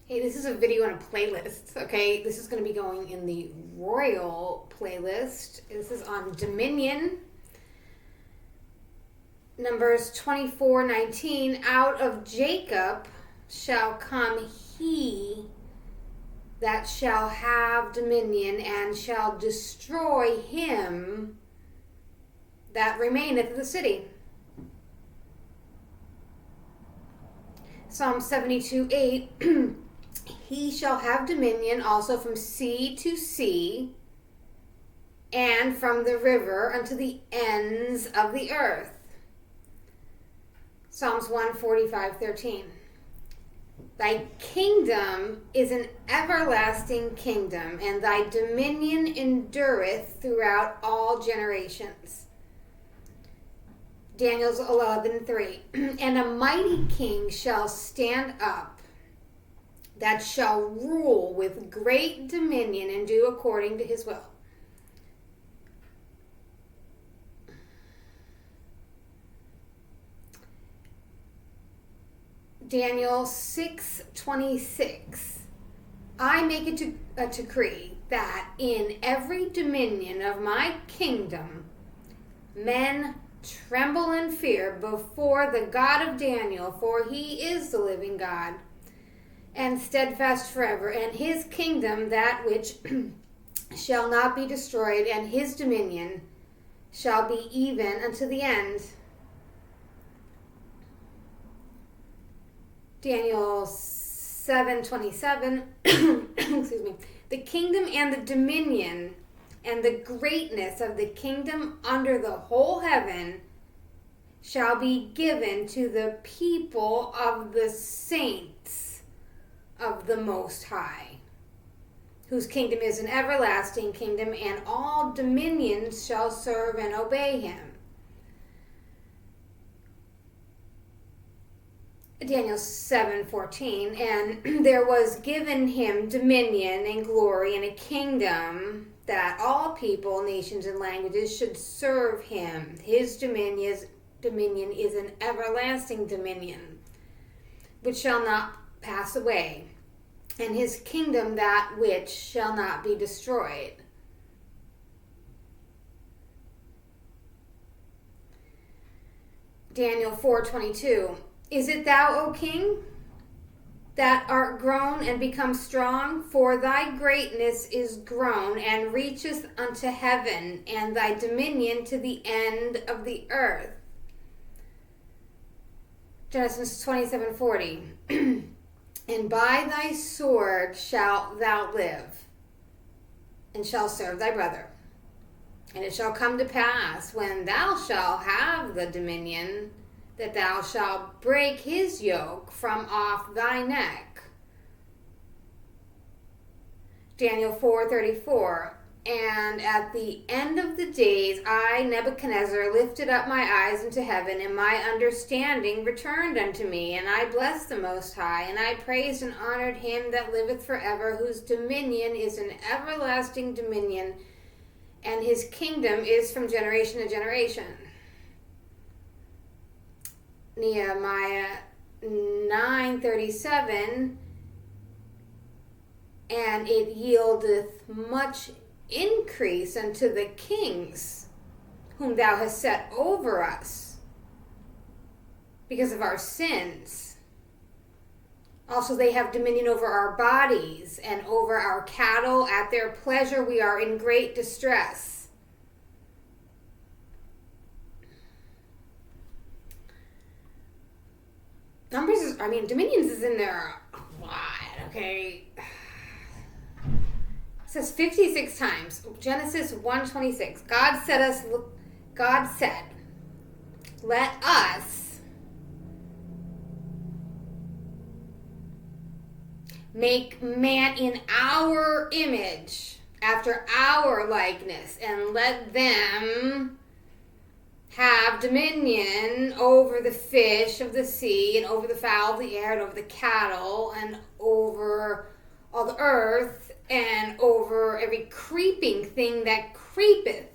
Hey, this is a video and a playlist, okay? This is going to be going in the Royal playlist. This is on Dominion. Numbers 24:19. Out of Jacob shall come he that shall have dominion, and shall destroy him that remaineth in the city. Psalm 72:8. He shall have dominion also from sea to sea, and from the river unto the ends of the earth. Psalms 145:13. Thy kingdom is an everlasting kingdom, and thy dominion endureth throughout all generations. Daniel 11:3. And a mighty king shall stand up, that shall rule with great dominion, and do according to his will. Daniel 6:26. I make a decree that in every dominion of my kingdom men tremble and fear before the God of Daniel, for he is the living God, and steadfast forever, and his kingdom that which shall not be destroyed, and his dominion shall be even unto the end. Daniel 7:27. Excuse me. The kingdom and the dominion and the greatness of the kingdom under the whole heaven shall be given to the people of the saints of the Most High, whose kingdom is an everlasting kingdom, and all dominions shall serve and obey him. Daniel 7:14. And there was given him dominion and glory and a kingdom, that all people, nations, and languages should serve him. His dominion is an everlasting dominion, which shall not pass away, and his kingdom that which shall not be destroyed. Daniel 4:22. Is it thou, O king, that art grown and become strong? For thy greatness is grown and reacheth unto heaven, and thy dominion to the end of the earth. Genesis 27:40. And by thy sword shalt thou live, and shalt serve thy brother. And it shall come to pass, when thou shalt have the dominion, that thou shalt break his yoke from off thy neck. Daniel 4:34. And at the end of the days, I, Nebuchadnezzar, lifted up my eyes into heaven, and my understanding returned unto me, and I blessed the Most High, and I praised and honored him that liveth forever, whose dominion is an everlasting dominion, and his kingdom is from generation to generation. Nehemiah 9:37. And it yieldeth much increase unto the kings whom thou hast set over us, because of our sins. Also they have dominion over our bodies and over our cattle. At their pleasure we are in great distress. Dominions is in there a lot, okay? It says 56 times. Genesis 1:26. God said, let us make man in our image, after our likeness, and let them have dominion over the fish of the sea, and over the fowl of the air, and over the cattle, and over all the earth, and over every creeping thing that creepeth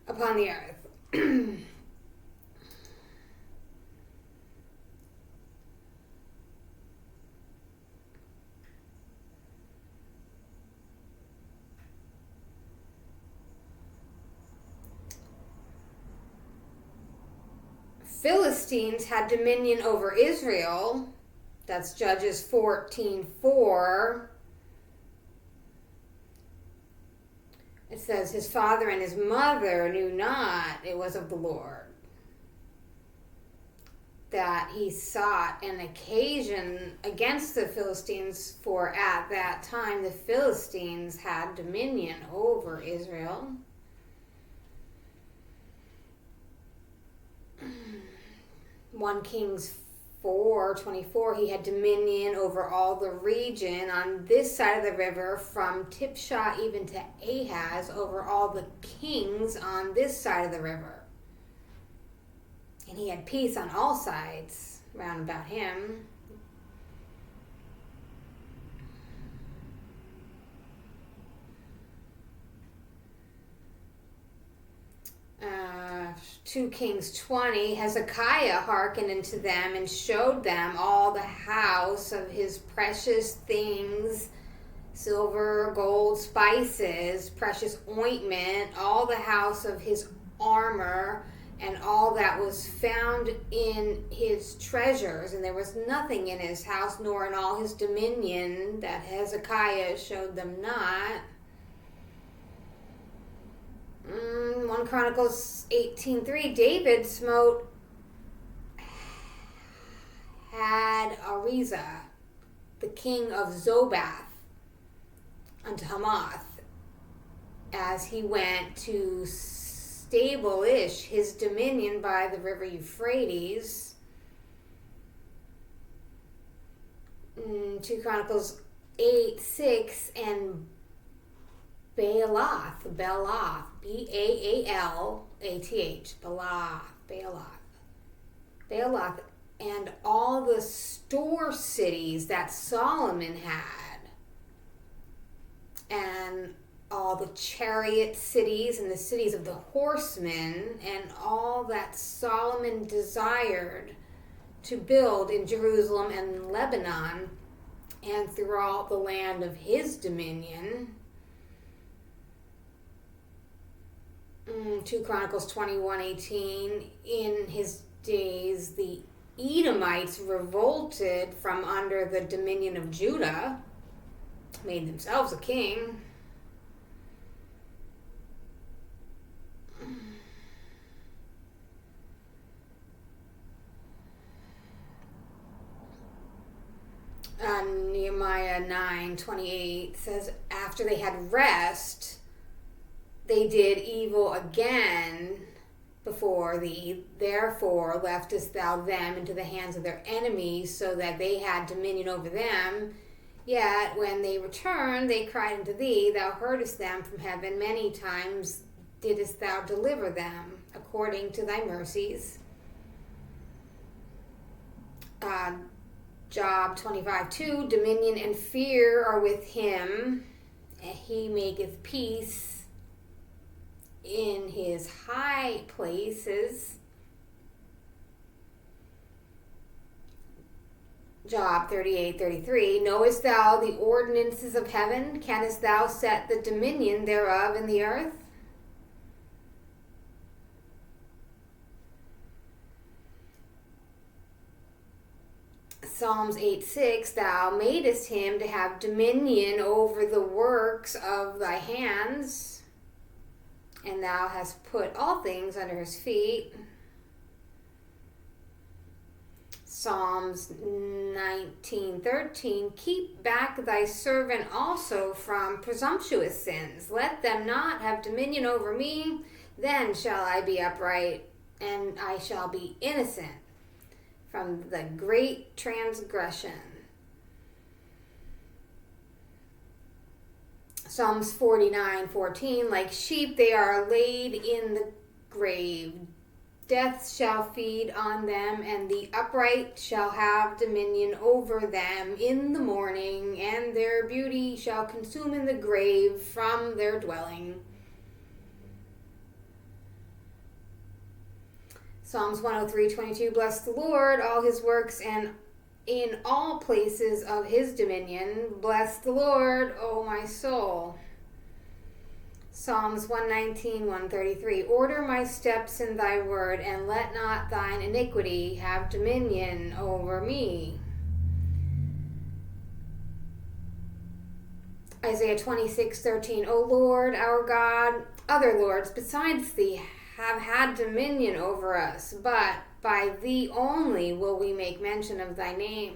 upon the earth. Philistines had dominion over Israel. That's Judges 14:4. It says, his father and his mother knew not it was of the Lord, that he sought an occasion against the Philistines, for at that time the Philistines had dominion over Israel. 1 Kings 4:24, he had dominion over all the region on this side of the river, from Tipshah even to Ahaz, over all the kings on this side of the river. And he had peace on all sides round about him. Uh, 2 Kings 20, Hezekiah hearkened unto them and showed them all the house of his precious things, silver, gold, spices, precious ointment, all the house of his armor, and all that was found in his treasures. And there was nothing in his house, nor in all his dominion, that Hezekiah showed them not. 1 Chronicles 18:3, David smote Hadarezer, the king of Zobath, unto Hamath, as he went to establish his dominion by the river Euphrates. 2 Chronicles 8:6, and Baalath, Baalath, Baalath, and all the store cities that Solomon had, and all the chariot cities and the cities of the horsemen, and all that Solomon desired to build in Jerusalem and Lebanon, and throughout the land of his dominion. 2 Chronicles 21:18, in his days the Edomites revolted from under the dominion of Judah, made themselves a king. Nehemiah 9:28 says, after they had rest, they did evil again before thee. Therefore leftest thou them into the hands of their enemies, so that they had dominion over them. Yet when they returned, they cried unto thee. Thou heardest them from heaven. Many times didst thou deliver them, according to thy mercies. Job 25:2, dominion and fear are with him, and he maketh peace in his high places. Job 38:33, knowest thou the ordinances of heaven? Canst thou set the dominion thereof in the earth? Psalms 8:6, thou madest him to have dominion over the works of thy hands, and thou hast put all things under his feet. Psalms 19:13, keep back thy servant also from presumptuous sins. Let them not have dominion over me. Then shall I be upright, and I shall be innocent from the great transgression. Psalms 49:14, like sheep they are laid in the grave. Death shall feed on them, and the upright shall have dominion over them in the morning, and their beauty shall consume in the grave from their dwelling. Psalms 103:22, bless the Lord, all his works, and in all places of his dominion. Bless the Lord, O my soul. Psalms 119, 133. Order my steps in thy word, and let not thine iniquity have dominion over me. Isaiah 26, 13. O Lord, our God, other lords besides thee have had dominion over us, but by thee only will we make mention of thy name.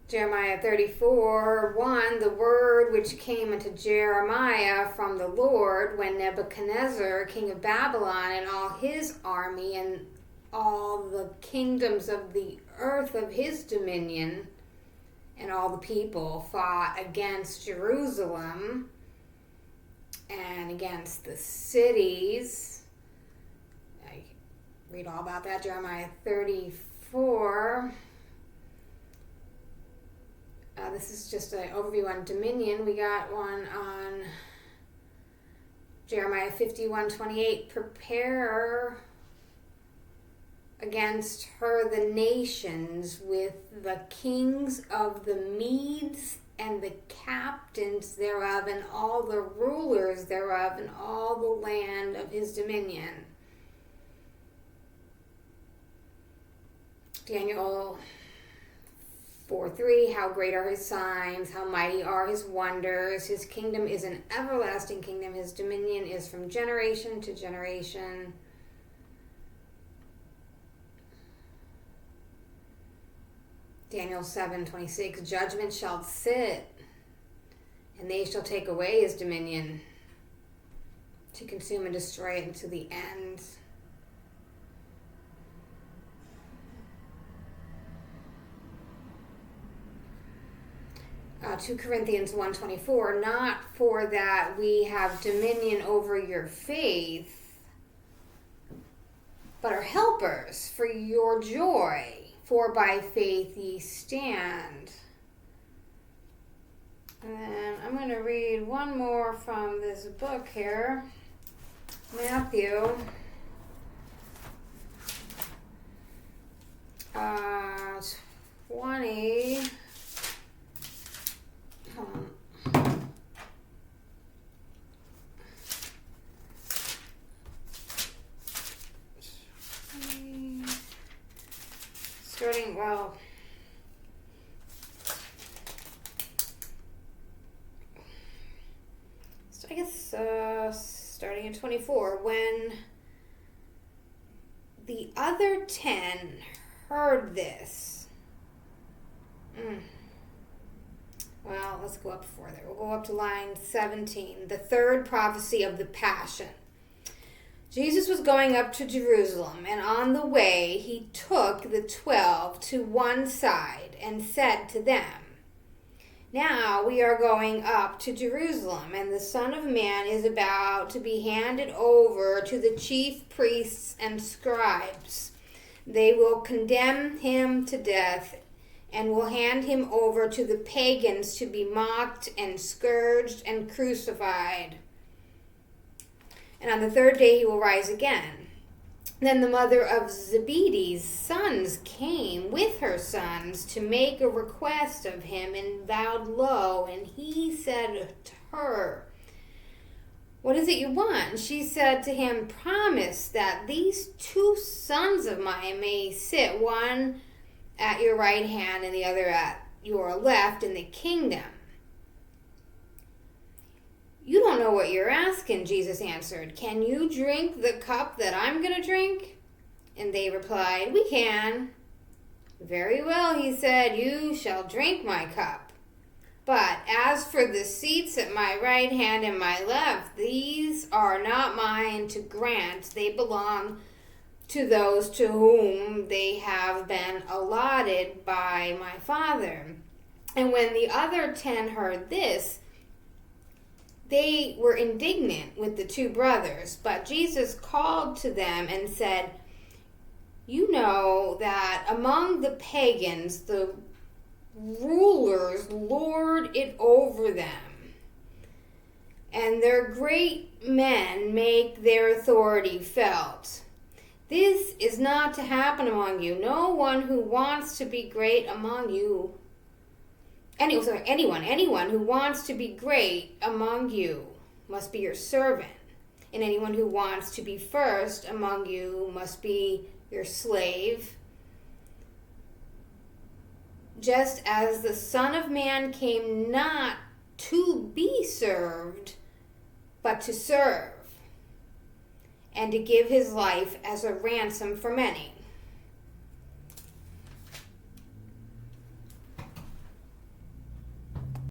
Jeremiah 34, 1, the word which came unto Jeremiah from the Lord when Nebuchadnezzar, king of Babylon, and all his army and all the kingdoms of the earth of his dominion and all the people fought against Jerusalem and against the cities. I read all about that, Jeremiah 34. This is just an overview on dominion. We got one on Jeremiah 51:28. Prepare against her the nations with the kings of the Medes and the captains thereof and all the rulers thereof and all the land of his dominion. Daniel 4:3, how great are his signs, how mighty are his wonders. His kingdom is an everlasting kingdom. His dominion is from generation to generation. Daniel 7:26, judgment shall sit, and they shall take away his dominion to consume and destroy it unto the end. 2 Corinthians 1:24, not for that we have dominion over your faith, but are helpers for your joy, for by faith ye stand. And then I'm going to read one more from this book here, Matthew 20. Starting in 24, when the other 10 heard this. Well, let's go up further. We'll go up to line 17, the third prophecy of the Passion. Jesus was going up to Jerusalem, and on the way he took the 12 to one side and said to them, now we are going up to Jerusalem, and the Son of Man is about to be handed over to the chief priests and scribes. They will condemn him to death and will hand him over to the pagans to be mocked and scourged and crucified. And on the third day he will rise again. Then the mother of Zebedee's sons came with her sons to make a request of him and bowed low. And he said to her, what is it you want? And she said to him, promise that these two sons of mine may sit, one at your right hand and the other at your left in the kingdom. You don't know what you're asking, Jesus answered. Can you drink the cup that I'm going to drink? And they replied, we can. Very well, he said, you shall drink my cup. But as for the seats at my right hand and my left, these are not mine to grant. They belong to those to whom they have been allotted by my Father. And when the other 10 heard this, they were indignant with the two brothers, but Jesus called to them and said, you know that among the pagans the rulers lord it over them, and their great men make their authority felt. This is not to happen among you. No one who wants to be great among you, anyone who wants to be great among you must be your servant. And anyone who wants to be first among you must be your slave. Just as the Son of Man came not to be served, but to serve, and to give his life as a ransom for many.